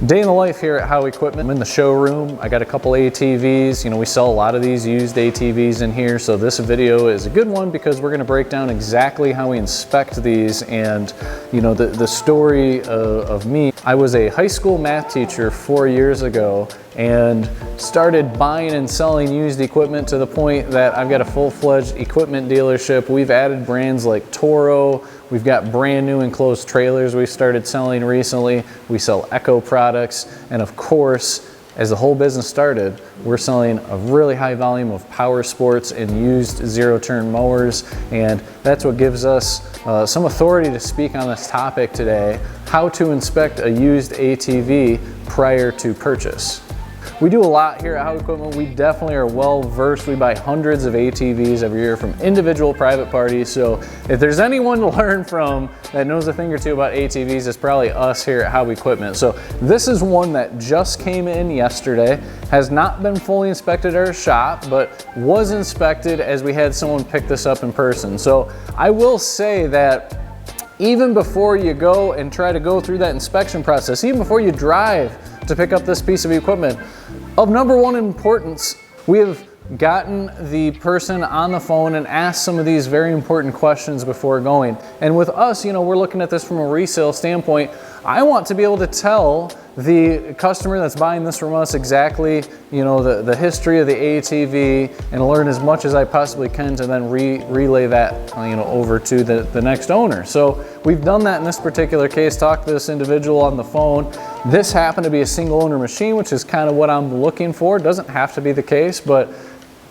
Day in the life here at Howe Equipment. I'm in the showroom. I got a couple ATVs. You know, we sell a lot of these used ATVs in here, so this video is a good one because we're going to break down exactly how we inspect these and, you know, the story of me. I was a high school math teacher 4 years ago and started buying and selling used equipment to the point that I've got a full-fledged equipment dealership. We've added brands like Toro. We've got brand new enclosed trailers we started selling recently. We sell Echo products. And of course, as the whole business started, we're selling a really high volume of power sports and used zero-turn mowers. And that's what gives us some authority to speak on this topic today, how to inspect a used ATV prior to purchase. We do a lot here at Howe Equipment. We definitely are well versed. We buy hundreds of ATVs every year from individual private parties. So if there's anyone to learn from that knows a thing or two about ATVs, it's probably us here at Howe Equipment. So this is one that just came in yesterday, has not been fully inspected at our shop, but was inspected as we had someone pick this up in person. So I will say that even before you go and try to go through that inspection process, even before you drive to pick up this piece of equipment, of number one importance, we have gotten the person on the phone and asked some of these very important questions before going. And with us, you know, we're looking at this from a resale standpoint. I want to be able to tell the customer that's buying this from us exactly, you know, the history of the ATV and learn as much as I possibly can to then relay that, you know, over to the next owner. So we've done that in this particular case, talked to this individual on the phone. This happened to be a single owner machine, which is kind of what I'm looking for. It doesn't have to be the case, but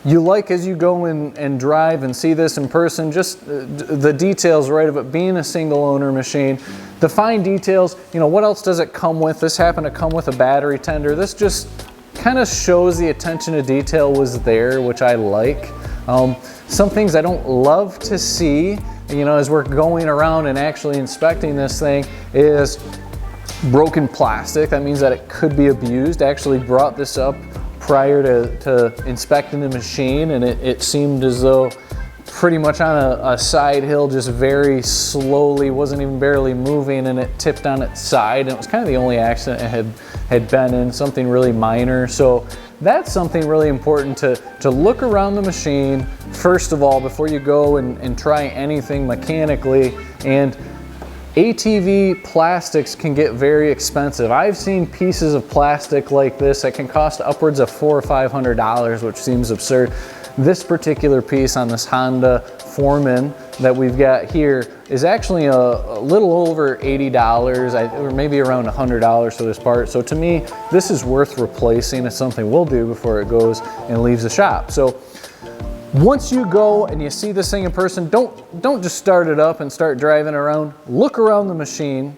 you like, as you go in and drive and see this in person, just the details, right, of it being a single owner machine. The fine details, you know, what else does it come with? This happened to come with a battery tender. This just kind of shows the attention to detail was there, which I like. Some things I don't love to see, you know, as we're going around and actually inspecting this thing is broken plastic. That means that it could be abused. I actually brought this up prior to inspecting the machine, and it seemed as though pretty much on a side hill, just very slowly, wasn't even barely moving, and it tipped on its side, and it was kind of the only accident it had been in, something really minor. So that's something really important to look around the machine first of all before you go and try anything mechanically. And ATV plastics can get very expensive. I've seen pieces of plastic like this that can cost upwards of $400 or $500, which seems absurd. This particular piece on this Honda Foreman that we've got here is actually a little over $80, or maybe around $100 for this part. So to me, this is worth replacing. It's something we'll do before it goes and leaves the shop. So once you go and you see this thing in person, don't just start it up and start driving around. Look around the machine,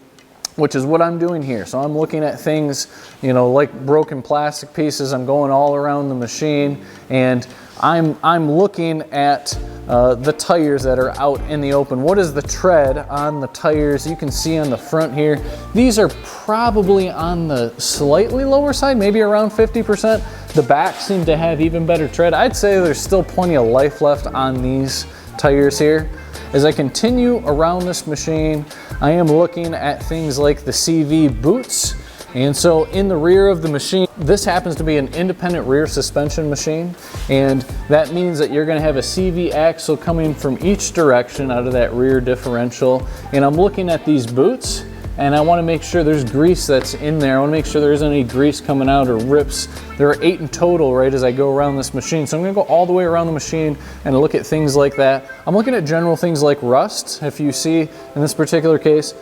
which is what I'm doing here. So I'm looking at things, you know, like broken plastic pieces. I'm going all around the machine, and I'm looking at the tires that are out in the open. What is the tread on the tires? You can see on the front here, these are probably on the slightly lower side, maybe around 50%. The back seem to have even better tread. I'd say there's still plenty of life left on these tires here. As I continue around this machine, I am looking at things like the CV boots. And so in the rear of the machine, this happens to be an independent rear suspension machine. And that means that you're gonna have a CV axle coming from each direction out of that rear differential. And I'm looking at these boots, and I wanna make sure there's grease that's in there. I wanna make sure there isn't any grease coming out or rips. There are 8 in total, right, as I go around this machine. So I'm gonna go all the way around the machine and look at things like that. I'm looking at general things like rust. If you see in this particular case,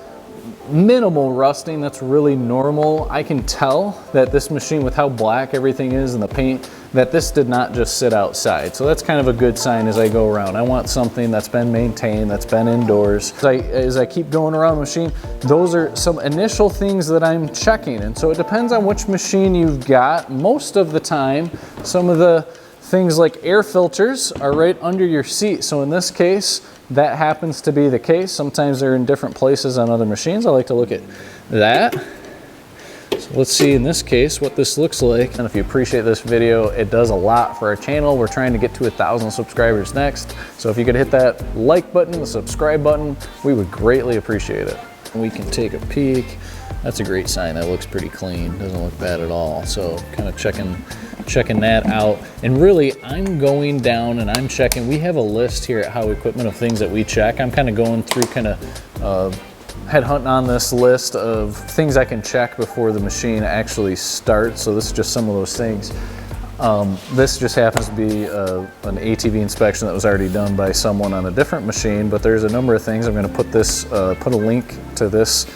minimal rusting, that's really normal. I can tell that this machine, with how black everything is and the paint, that this did not just sit outside. So that's kind of a good sign as I go around. I want something that's been maintained, that's been indoors. As I keep going around the machine, those are some initial things that I'm checking. And so it depends on which machine you've got. Most of the time, some of the things like air filters are right under your seat. So in this case, that happens to be the case. Sometimes they're in different places on other machines. I like to look at that. So let's see in this case what this looks like. And if you appreciate this video, it does a lot for our channel. We're trying to get to 1,000 subscribers next. So if you could hit that like button, the subscribe button, we would greatly appreciate it. We can take a peek That's a great sign. That looks pretty clean. Doesn't look bad at all. So kind of checking that out. And really, I'm going down and I'm checking. We have a list here at Howe Equipment of things that we check. I'm kind of going through head hunting on this list of things I can check before the machine actually starts. So this is just some of those things. This just happens to be an ATV inspection that was already done by someone on a different machine, but there's a number of things. I'm going to put this, put a link to this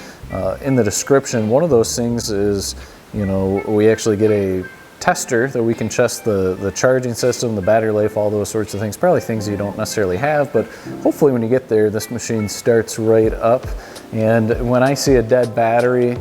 in the description. One of those things is, you know, we actually get a tester that we can test the charging system, the battery life, all those sorts of things. Probably things you don't necessarily have, but hopefully when you get there, this machine starts right up. And when I see a dead battery,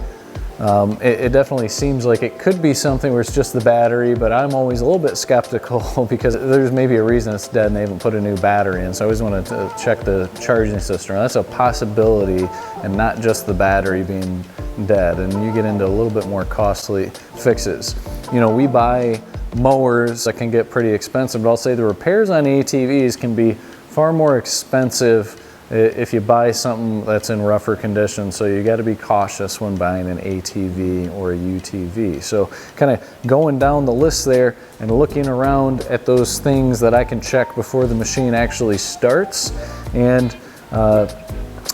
it definitely seems like it could be something where it's just the battery, but I'm always a little bit skeptical because there's maybe a reason it's dead and they haven't put a new battery in. So I always want to check the charging system. That's a possibility, and not just the battery being dead. And you get into a little bit more costly fixes. You know, we buy mowers that can get pretty expensive, but I'll say the repairs on ATVs can be far more expensive if you buy something that's in rougher condition. So you got to be cautious when buying an ATV or a UTV. So kind of going down the list there and looking around at those things that I can check before the machine actually starts, and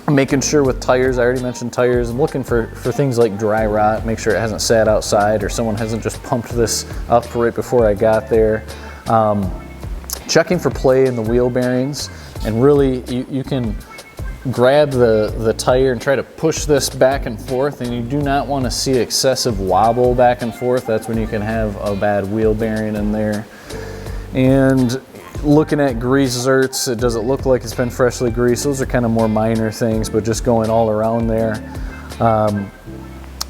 making sure with tires, I already mentioned tires. I'm looking for things like dry rot, make sure it hasn't sat outside or someone hasn't just pumped this up right before I got there. Checking for play in the wheel bearings. And really, you can grab the tire and try to push this back and forth, and you do not want to see excessive wobble back and forth. That's when you can have a bad wheel bearing in there. And looking at grease zerts, does it look like it's been freshly greased? Those are kind of more minor things, but just going all around there.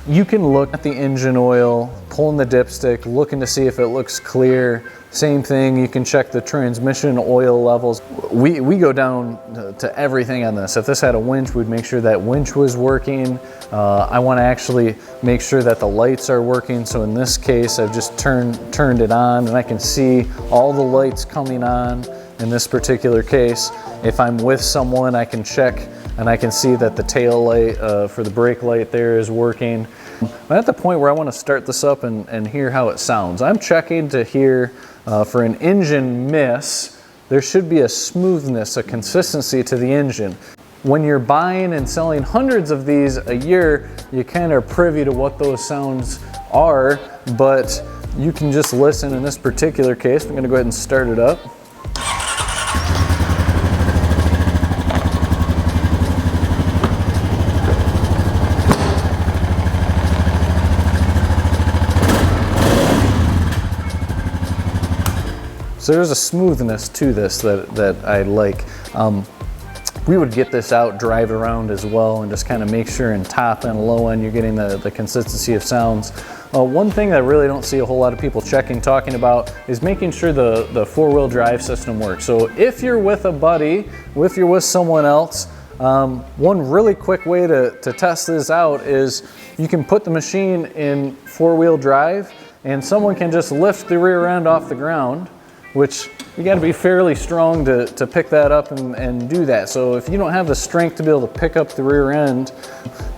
You can look at the engine oil, pulling the dipstick, looking to see if it looks clear. Same thing, you can check the transmission oil levels. We go down to everything on this. If this had a winch, we'd make sure that winch was working. I want to actually make sure that the lights are working. So in this case, I've just turned it on, and I can see all the lights coming on in this particular case. If I'm with someone, I can check and I can see that the tail light for the brake light there is working. I'm at the point where I want to start this up and hear how it sounds. I'm checking to hear for an engine miss, there should be a smoothness, a consistency to the engine. When you're buying and selling hundreds of these a year, you kind of are privy to what those sounds are, but you can just listen. In this particular case, I'm going to go ahead and start it up. So there's a smoothness to this that I like. We would get this out, drive around as well, and just kind of make sure in top and low end you're getting the consistency of sounds. One thing that I really don't see a whole lot of people talking about is making sure the four-wheel drive system works. So if you're with a buddy, if you're with someone else, one really quick way to test this out is you can put the machine in four-wheel drive and someone can just lift the rear end off the ground, which you got to be fairly strong to pick that up and do that. So if you don't have the strength to be able to pick up the rear end,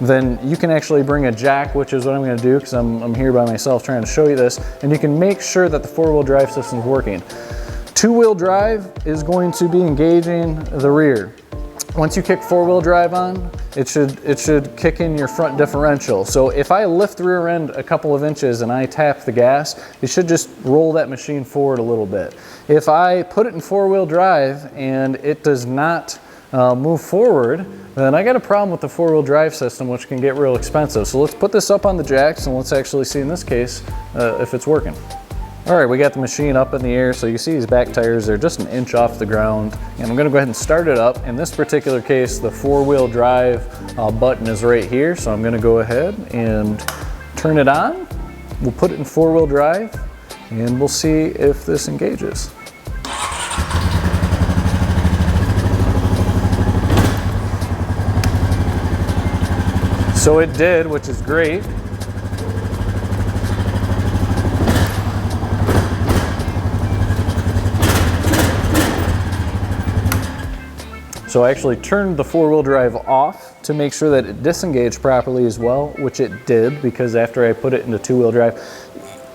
then you can actually bring a jack, which is what I'm going to do because I'm here by myself trying to show you this, and you can make sure that the four-wheel drive system is working. Two-wheel drive is going to be engaging the rear. Once you kick four-wheel drive on, it should kick in your front differential. So if I lift the rear end a couple of inches and I tap the gas, it should just roll that machine forward a little bit. If I put it in four-wheel drive and it does not move forward, then I got a problem with the four-wheel drive system, which can get real expensive. So let's put this up on the jacks and let's actually see in this case if it's working. All right, we got the machine up in the air, so you see these back tires, they're just an inch off the ground. And I'm gonna go ahead and start it up. In this particular case, the four-wheel drive button is right here, so I'm gonna go ahead and turn it on. We'll put it in four-wheel drive, and we'll see if this engages. So it did, which is great. So I actually turned the four-wheel drive off to make sure that it disengaged properly as well, which it did, because after I put it into two-wheel drive,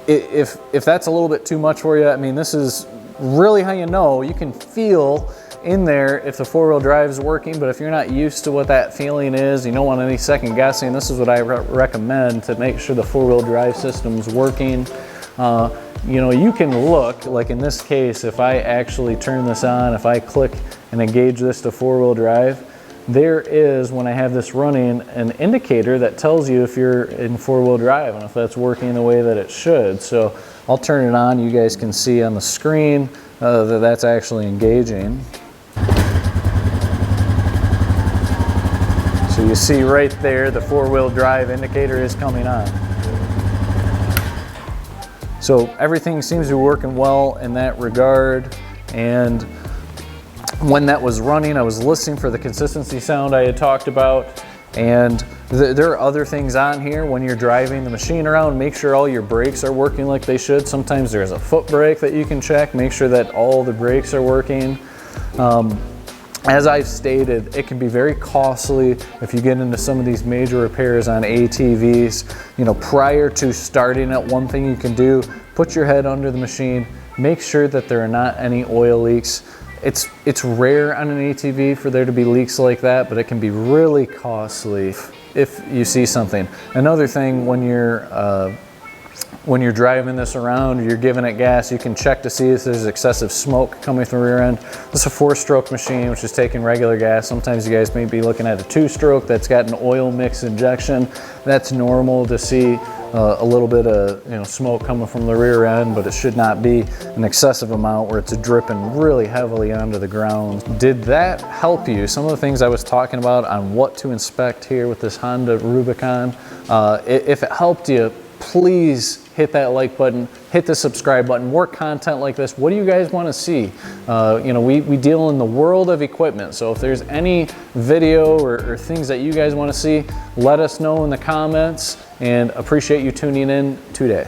if that's a little bit too much for you, I mean, this is really how you know. You can feel in there if the four-wheel drive is working, but if you're not used to what that feeling is, you don't want any second guessing, this is what I recommend to make sure the four-wheel drive system's working. You know, you can look, like in this case, if I actually turn this on, if I click and engage this to four-wheel drive, there is, when I have this running, an indicator that tells you if you're in four-wheel drive and if that's working the way that it should. So I'll turn it on. You guys can see on the screen that that's actually engaging. So you see right there, the four-wheel drive indicator is coming on. So everything seems to be working well in that regard. And when that was running, I was listening for the consistency sound I had talked about. And there are other things on here when you're driving the machine around. Make sure all your brakes are working like they should. Sometimes there's a foot brake that you can check. Make sure that all the brakes are working. As I've stated, it can be very costly if you get into some of these major repairs on ATVs. You know, prior to starting it, one thing you can do, put your head under the machine, make sure that there are not any oil leaks. It's rare on an ATV for there to be leaks like that, but it can be really costly if you see something. Another thing, when you're driving this around, you're giving it gas, you can check to see if there's excessive smoke coming from the rear end. This is a 4-stroke machine, which is taking regular gas. Sometimes you guys may be looking at a 2-stroke that's got an oil mix injection. That's normal to see a little bit of smoke coming from the rear end, but it should not be an excessive amount where it's dripping really heavily onto the ground. Did that help you? Some of the things I was talking about on what to inspect here with this Honda Rubicon, if it helped you, please hit that like button, hit the subscribe button. More content like this. What do you guys want to see? We deal in the world of equipment, so if there's any video or things that you guys want to see, let us know in the comments, and appreciate you tuning in today.